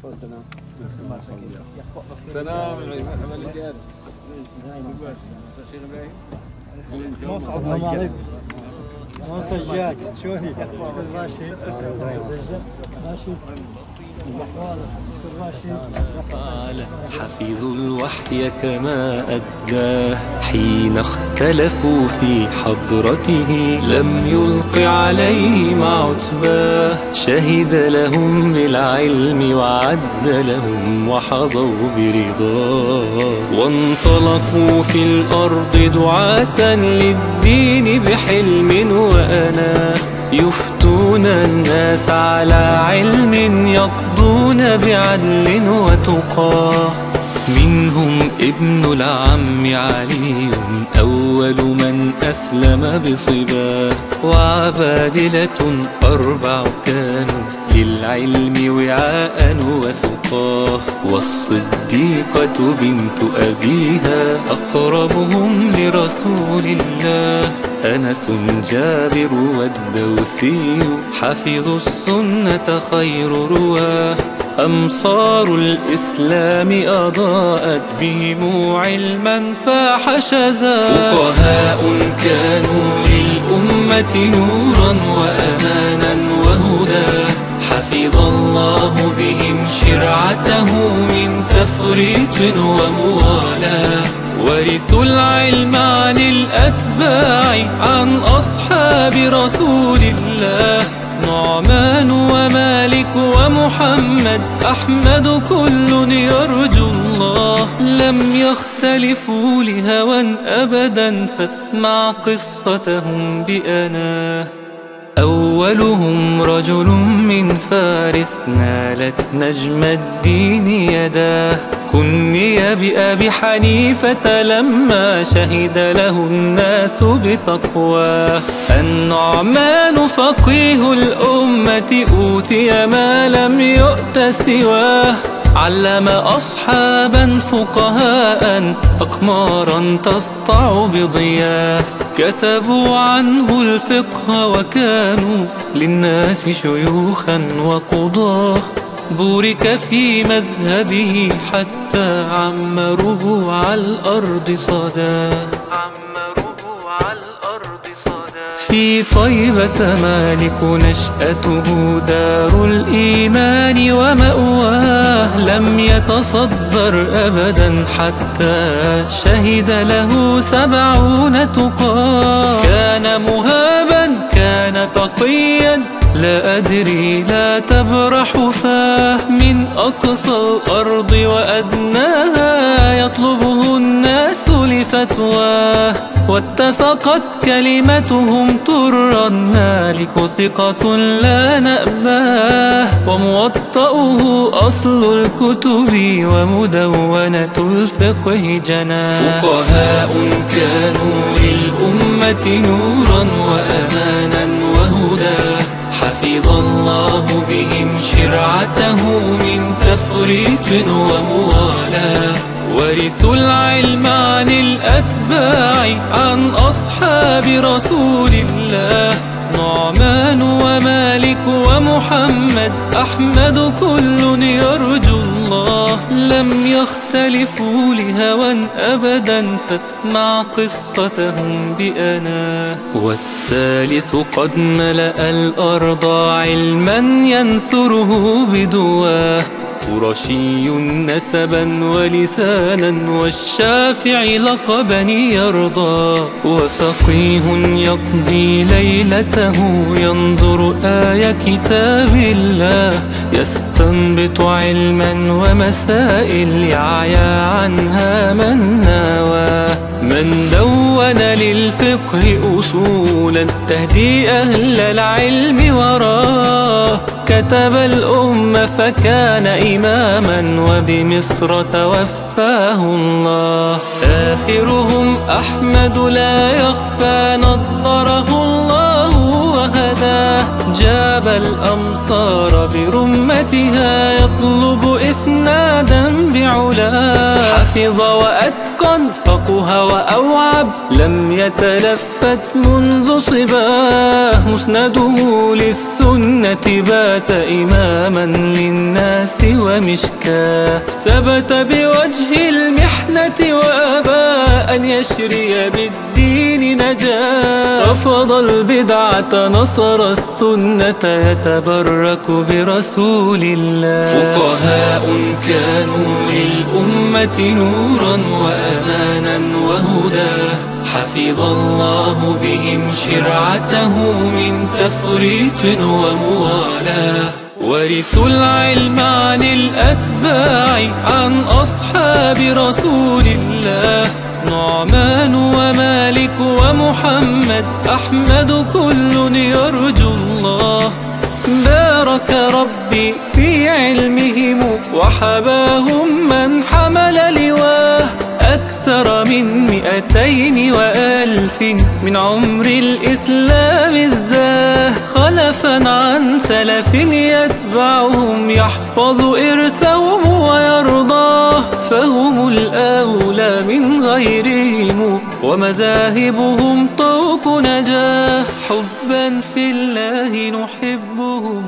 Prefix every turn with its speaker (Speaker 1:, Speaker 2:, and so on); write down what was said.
Speaker 1: السلام عليكم. سجاد شلونك؟ ماشي ماشي.
Speaker 2: حفظوا الوحي كما أداه حين اختلفوا في حضرته، لم يلق عليهم عتباه، شهد لهم بالعلم وعد لهم وحظوا برضاه، وانطلقوا في الأرض دعاة للدين بحلم وأناه، يفتون الناس على علم يقضون بعدل وتقاه. منهم ابن العم علي أول من أسلم بصباه، وعبادلة 4 كانوا للعلم وعاء وسقاه، والصديقة بنت أبيها أقربهم لرسول الله، أنس جابر والدوسي حفظوا السنة خير رواه، أمصار الإسلام أضاءت بهم علما فاح شذا، فقهاء كانوا للأمة نورا وأمانا وهدى، حفظ الله بهم شرعته من تفريط ومغالاة، ورثوا العلم عن الأتباع عن أصحاب رسول الله، نعمان ومالك ومحمد أحمد كل يرجو الله، لم يختلفوا لهوى أبدا فاسمع قصتهم بأناه. أولهم رجل من فارس نالت نجم الدين يداه، كني بأبي حنيفة لما شهد له الناس بتقواه، النعمان فقيه الأمة أوتي ما لم يؤت سواه، علم أصحابا فقهاء أقمارا تسطع بضياه، كتبوا عنه الفقه وكانوا للناس شيوخا وقضاه، بورك في مذهبه حتى عمروه على الأرض صداه، في طيبة مالك نشأته دار الإيمان ومأواه، لم يتصدر أبدا حتى شهد له 70 تقاه، كان مهابا كان تقيا لا أدري لا تبرح فاه، من أقصى الأرض وأدناها يطلبه الناس لفتواه، واتفقت كلمتهم طرا، مالك ثقة لا نأباه، وموطأه أصل الكتب ومدونة الفقه جناه، فقهاء كانوا للأمة نورا وأمانا وهدى، حفظ الله بهم شرعته من تفريط ومغالاة، ورثوا العلم عن الأتباع عن أصحاب رسول الله، نعمان ومالك ومحمد أحمد كل يرجو الله، لم يختلفوا لهوى أبدا فاسمع قصتهم بأناه. والثالث قد ملأ الأرض علما ينثره بدواه، قرشي نسبا ولسانا والشافع لقبا يرضى، وفقيه يقضي ليلته ينظر آية كتاب الله، يستنبط علما ومسائل يعيا عنها من ناواه، من دون للفقه أصولا تهدي أهل العلم وراه، كتب الأمة فكان إماما وبمصر توفاه الله، آخرهم أحمد لا يخفى نضره الله وهداه، جاب الأمصار برمتها يطلب إسنادا بعلاه، حفظ وأتقن فقه وأوعب لم يتلفت منذ صباه، مسنده للسنة بات إماما للناس ومن المشكاة. ثبت بوجه المحنة وأبى أن يشري بالدين نجاة. رفض البدعة نصر السنة يتبرك برسول الله. فقهاء كانوا للأمة نورا وأمانا وهدى. حفظ الله بهم شرعته من تفريط ومغالاة. ورثوا العلم عن الأتباع عن أصحاب رسول الله. نعمان ومالك ومحمد أحمد كل يرجو الله. بارك ربي في علمهم وحباهم من حمل لواه. أكثر من 210,000 من عمر الإسلام الزاه. خلفا عن سلف يتبعهم يحفظ إرثهم ويرضاه. فهم الأولى من غيرهم ومذاهبهم طوق نجاه. حبا في الله نحبهم